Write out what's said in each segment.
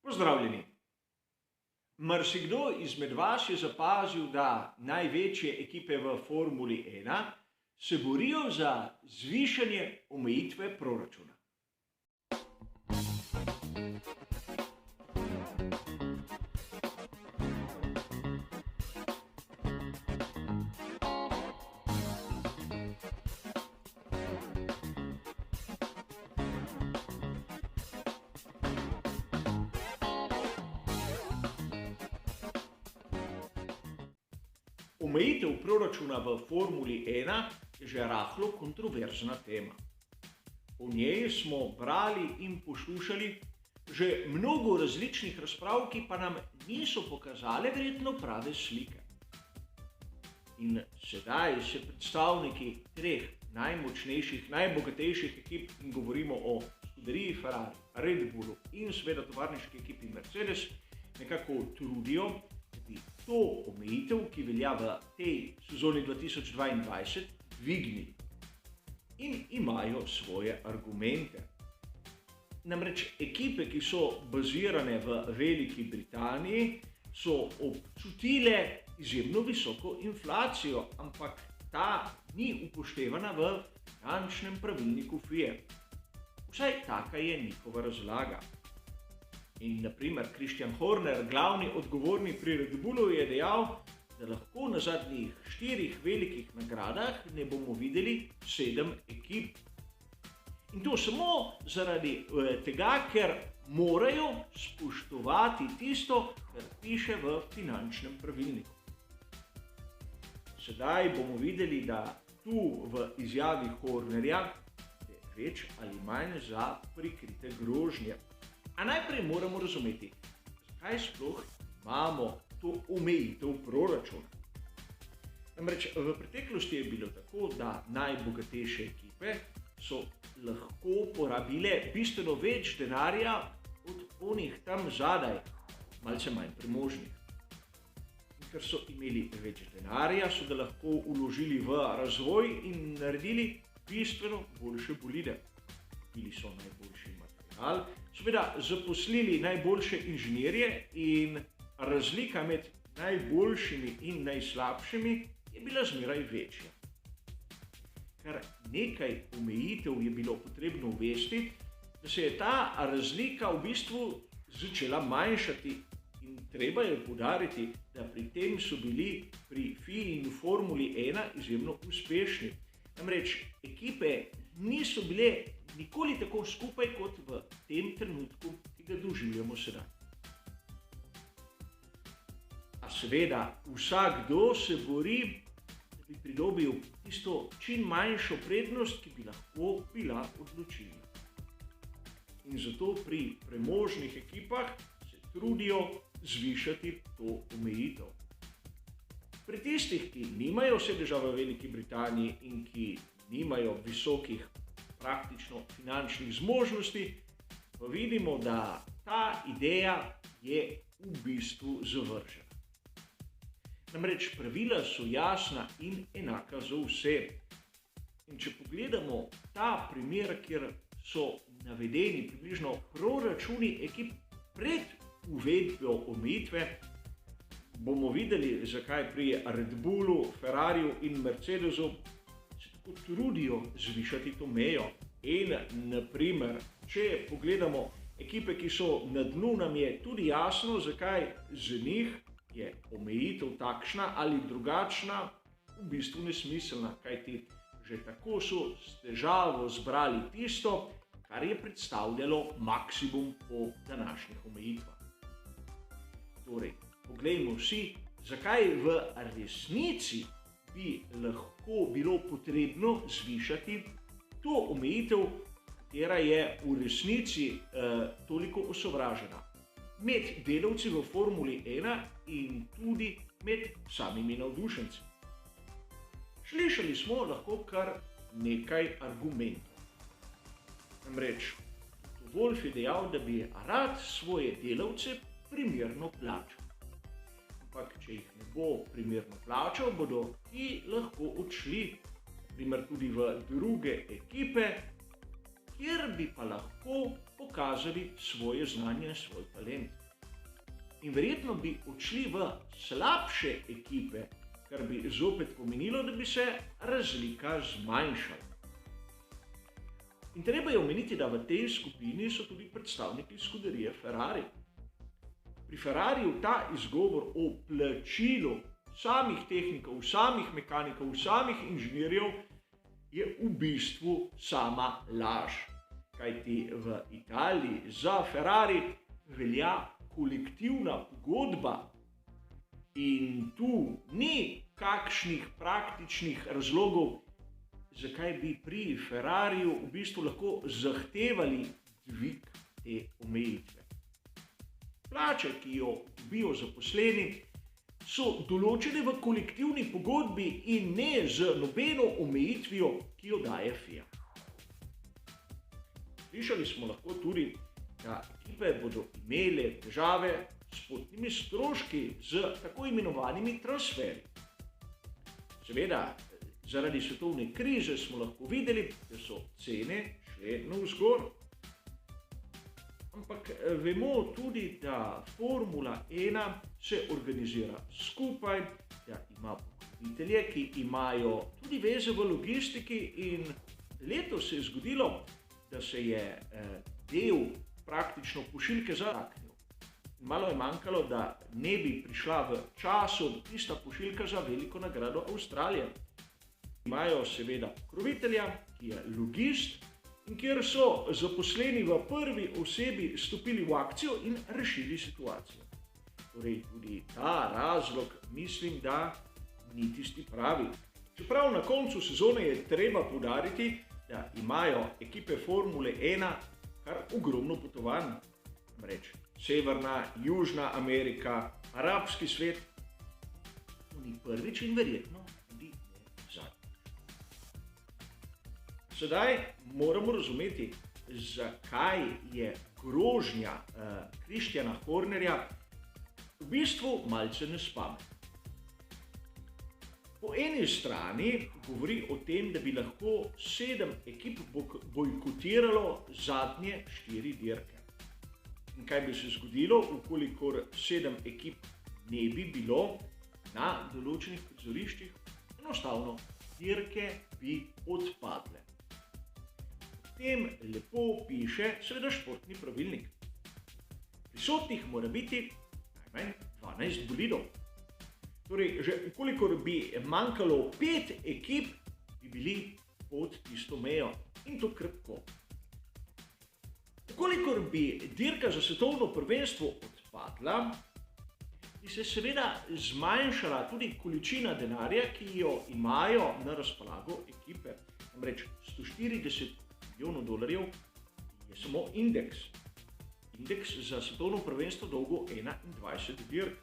Pozdravljeni! Marsikdo izmed vas je zapazil, da največje ekipe v Formuli 1 se borijo za zvišanje omejitve proračuna. Omejitev proračuna v Formuli 1 je že rahlo kontroverzna tema. O njej smo brali in poslušali že mnogo različnih razprav, ki pa nam niso pokazale verjetno prave slike. In sedaj se predstavniki treh najmočnejših, najbogatejših ekip, in govorimo o Scuderii Ferrari, Red Bullu in seveda tovarniški ekipi Mercedes, nekako trudijo, da bi to omejitev, ki velja v tej sezoni 2022, dvignili. In imajo svoje argumente. Namreč ekipe, ki so bazirane v Veliki Britaniji, so občutile izjemno visoko inflacijo, ampak ta ni upoštevana v finančnem pravilniku FIE. Vsaj taka je njihova razlaga. In naprimer Christian Horner, glavni odgovorni pri Red Bullu, je dejal, da lahko na zadnjih 4 velikih nagradah ne bomo videli 7 ekip. In to samo zaradi tega, ker morajo spoštovati tisto, kar piše v finančnem pravilniku. Sedaj bomo videli, da tu v izjavi Hornerja je več ali manj za prikrite grožnje. A najprej moramo razumeti, zakaj sploh imamo to omejitev proračuna. Namreč v preteklosti je bilo tako, da najbogatejše ekipe so lahko porabile bistveno več denarja od onih tam zadaj, malce manj premožnih. In ker so imeli več denarja, so ga lahko vložili v razvoj in naredili bistveno boljše bolide. Bili so najboljši material, seveda zaposlili najboljše inženirje in razlika med najboljšimi in najslabšimi je bila zmeraj večja. Kar nekaj omejitev je bilo potrebno uvesti, da se je ta razlika v bistvu začela manjšati, in treba je poudariti, da pri tem so bili pri FII in Formuli 1 izjemno uspešni. Namreč ekipe niso bile nikoli tako skupaj kot v tem trenutku, ki ga doživljamo sedaj. A seveda vsakdo se bori, da bi pridobil tisto čim manjšo prednost, ki bi lahko bila odločilna. In zato pri premožnih ekipah se trudijo zvišati to omejitev. Pri tistih, ki nimajo sedeža v Veliki Britaniji in ki nimajo visokih praktično finančnih zmožnosti, pa vidimo, da ta ideja je v bistvu zavržena. Namreč pravila so jasna in enaka za vse. In če pogledamo ta primer, kjer so navedeni približno proračuni ekip pred uvedbo omejitve, bomo videli, zakaj pri Red Bullu, Ferrariju in Mercedesu se tako trudijo zvišati to mejo. In naprimer, če pogledamo ekipe, ki so na dnu, nam je tudi jasno, zakaj za njih je omejitev takšna ali drugačna v bistvu nesmiselna, kajti že tako so s težavo zbrali tisto, kar je predstavljalo maksimum po današnjih omejitvah. Torej, poglejmo si, zakaj v resnici bi lahko bilo potrebno zvišati to omejitev, katera je v resnici toliko osovražena med delavci v Formuli 1 in tudi med samimi navdušenci. Slišali smo lahko kar nekaj argumentov. Namreč, Wolf je dejal, da bi rad svoje delavce primerno plačal. Ampak, če jih ne bo primerno plačal, bodo ti lahko odšli, naprimer tudi v druge ekipe, kjer bi pa lahko pokazali svoje znanje, svoj talent. In verjetno bi odšli v slabše ekipe, kar bi zopet pomenilo, da bi se razlika zmanjšala. In treba je omeniti, da v tej skupini so tudi predstavniki skuderije Ferrari. Pri Ferrariju ta izgovor o plačilu samih tehnikov, samih mehanikov, samih inženirjev je v bistvu sama laž. Kajti v Italiji za Ferrari velja kolektivna pogodba in tu ni kakšnih praktičnih razlogov, zakaj bi pri Ferrariju v bistvu lahko zahtevali dvig te omejitve. Plače, ki jo dobijo zaposleni, so določene v kolektivni pogodbi in ne z nobeno omejitvijo, ki jo daje FIA. Slišali smo lahko tudi, da ekipe bodo imele težave s potnimi stroški z tako imenovanimi transferji. Seveda, zaradi svetovne krize smo lahko videli, da so cene šle navzgor. Ampak vemo tudi, da Formula 1 se organizira skupaj, da ima pokrovitelje, ki imajo tudi veze v logistiki in letos se je zgodilo, da se je del praktično pošiljke zataknil. Malo je manjkalo, da ne bi prišla v času tista pošiljka za veliko nagrado Avstralije. Imajo seveda pokrovitelja, ki je logist, in kjer so zaposleni v prvi osebi stopili v akcijo in rešili situacijo. Torej, tudi ta razlog mislim, da ni tisti pravi. Čeprav na koncu sezone je treba poudariti, da imajo ekipe Formule 1 kar ogromno potovanj. Namreč Severna, Južna Amerika, arabski svet, to ni prvič in verjetno tudi ne zadnjič. Sedaj moramo razumeti, zakaj je grožnja Christiana Hornerja v bistvu malce nespametna. Po eni strani govori o tem, da bi lahko 7 ekip bojkotiralo zadnje 4 dirke. In kaj bi se zgodilo, ukolikor 7 ekip ne bi bilo na določenih prizoriščih? Enostavno, dirke bi odpadle. V tem lepo piše seveda športni pravilnik. Prisotnih mora biti najmanj 12 bolidov. Torej, že ukolikor bi manjkalo 5 ekip, bi bili pod tisto mejo in to krepko. Ukolikor bi dirka za svetovno prvenstvo odpadla, bi se seveda zmanjšala tudi količina denarja, ki jo imajo na razpolago ekipe. Namreč 140 milijonov dolarjev je samo indeks. Indeks za svetovno prvenstvo dolgo 21 dirk.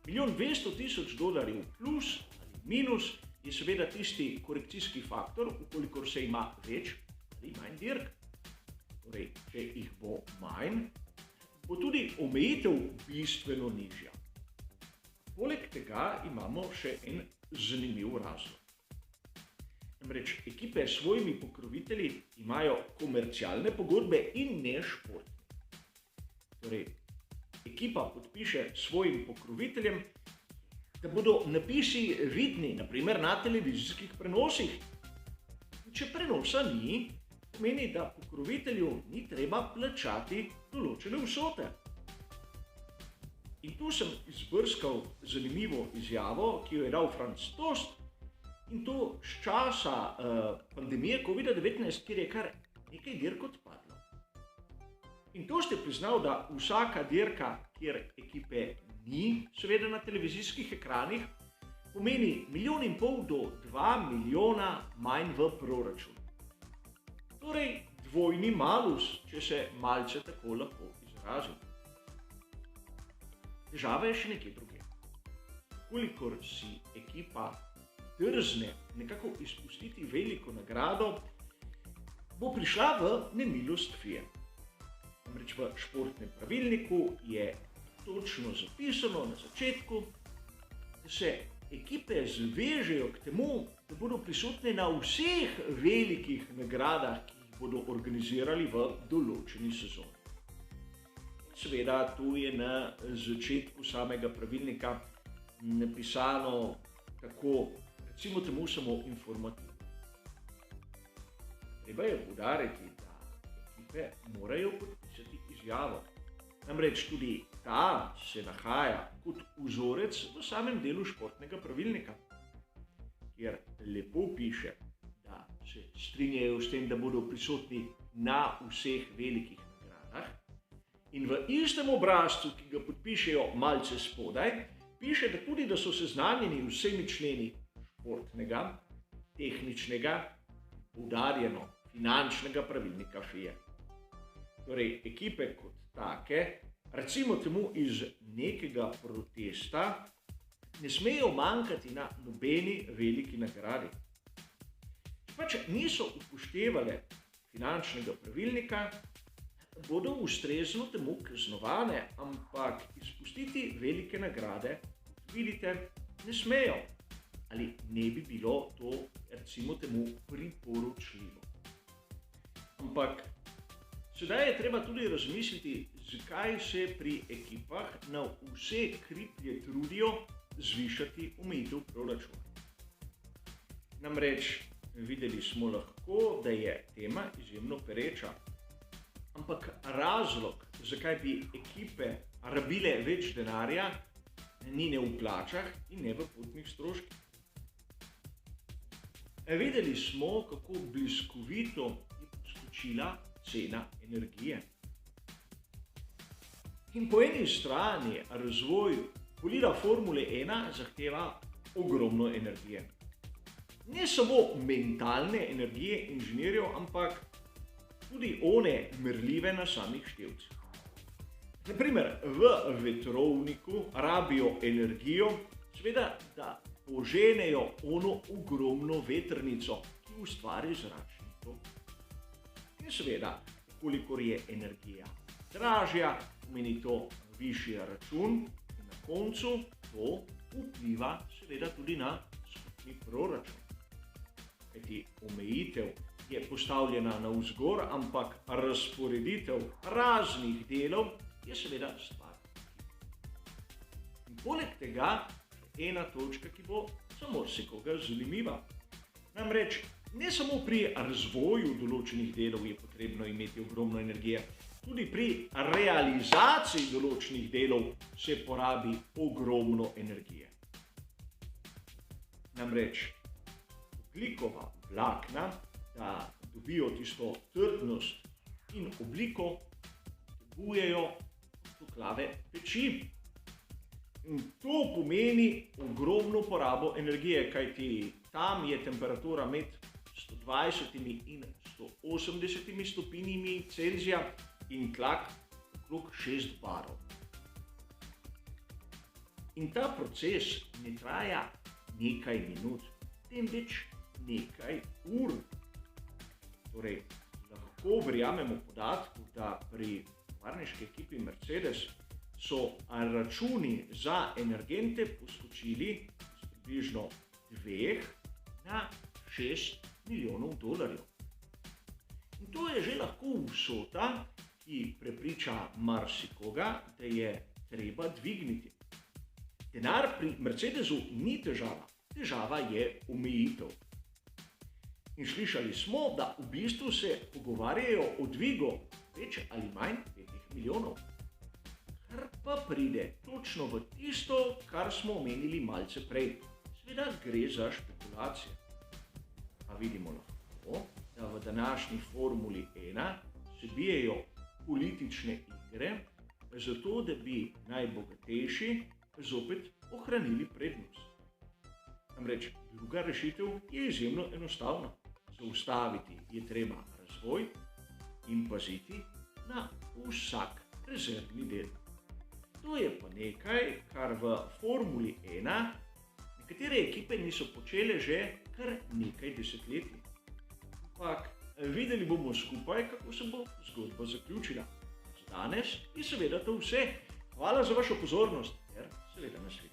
1.200.000 dolarjev plus ali minus je seveda tisti korekcijski faktor, ukolikor se ima več ali manj dirk. Torej, če jih bo manj, bo tudi omejitev bistveno nižja. Poleg tega imamo še en zanimiv razlog. Namreč ekipe s svojimi pokrovitelji imajo komercialne pogodbe in ne športne. Torej, ekipa podpiše svojim pokroviteljem, da bodo napisi vidni, naprimer na televizijskih prenosih. Če prenosa ni, pomeni, da pokrovitelju ni treba plačati določene vsote. In tu sem izbrskal zanimivo izjavo, ki jo je dal Franz Tost, in to z časa pandemije COVID-19, kjer je kar nekaj dirk odpadlo. In to ste priznal, da vsaka dirka, kjer ekipe ni, seveda na televizijskih ekranih, pomeni 1,5 milijona do 2 milijona manj v proračun. Torej, dvojni malus, če se malce tako lahko izrazim. Težava je še nekje drugje. Kolikor si ekipa drzne nekako izpustiti veliko nagrado, bo prišla v nemilost FIA. Namreč v športnem pravilniku je točno zapisano na začetku, da se ekipe zavežejo k temu, da bodo prisotne na vseh velikih nagradah, ki jih bodo organizirali v določeni sezoni. Seveda, tu je na začetku samega pravilnika napisano tako, recimo temu samo informativno. Treba je poudariti, da ekipe morajo podpisati izjavo. Namreč tudi ta se nahaja kot vzorec v samem delu športnega pravilnika, kjer lepo piše, da se strinjajo s tem, da bodo prisotni na vseh velikih nagradah, in v istem obrazcu, ki ga podpišejo malce spodaj, piše, da tudi, da so seznanjeni vsemi členi športnega, tehničnega, poudarjeno finančnega pravilnika FIE. Torej, ekipe kot take, recimo temu iz nekega protesta, ne smejo manjkati na nobeni veliki nagradi. Če pač niso upoštevale finančnega pravilnika, bodo ustrezno temu kaznovane, ampak izpustiti velike nagrade, kot vidite, ne smejo. Ali ne bi bilo to, recimo temu, priporočljivo. Ampak sedaj je treba tudi razmisliti, zakaj se pri ekipah na vse kriplje trudijo zvišati omejitev proračuna. Namreč videli smo lahko, da je tema izjemno pereča. Ampak razlog, zakaj bi ekipe rabile več denarja, ni ne v plačah in ne v potnih stroških. Videli smo, kako bliskovito je poskočila cena energije. In po eni strani razvoj bolida Formule 1 zahteva ogromno energije. Ne samo mentalne energije inženirjev, ampak tudi one merljive na samih števcih. Naprimer, v vetrovniku rabijo energijo, seveda, da poženejo ono ogromno vetrnico, ki ustvari zračni tok. In seveda, kolikor je energija dražja, pomeni to višji račun in na koncu to vpliva seveda tudi na skupni proračun. Kajti omejitev je postavljena navzgor, ampak razporeditev raznih delov je seveda stvar. In poleg tega še ena točka, ki bo za marsikoga zanimiva. Namreč ne samo pri razvoju določenih delov je potrebno imeti ogromno energije, tudi pri realizaciji določenih delov se porabi ogromno energije. Namreč ogljikova vlakna, da dobijo tisto trdnost in obliko, potrebujejo stoklave peči. In to pomeni ogromno porabo energije, kajti tam je temperatura med 120 in 180 stopinjami Celzija in tlak okrog 6 barov. In ta proces ne traja nekaj minut, temveč nekaj ur. Torej, lahko verjamemo podatku, da pri tovarniški ekipi Mercedes so računi za energente poskočili iz približno 2 na 6 milijonov dolarjev. In to je že lahko vsota, ki prepriča marsikoga, da je treba dvigniti. Denar pri Mercedesu ni težava, težava je omejitev. In slišali smo, da v bistvu se pogovarjajo o dvigu več ali manj 5 milijonov. Kar pa pride točno v tisto, kar smo omenili malce prej. Seveda gre za špekulacije. Pa vidimo lahko, da v današnji Formuli 1 se bijejo politične igre, zato da bi najbogatejši zopet ohranili prednost. Namreč druga rešitev je izjemno enostavna. Zaustaviti je treba razvoj in paziti na vsak rezervni del. To je pa nekaj, kar v Formuli 1 nekatere ekipe niso počele že kar nekaj desetletij. Ampak videli bomo skupaj, kako se bo zgodba zaključila. Za danes je seveda to vse. Hvala za vašo pozornost ter seveda naslednjič.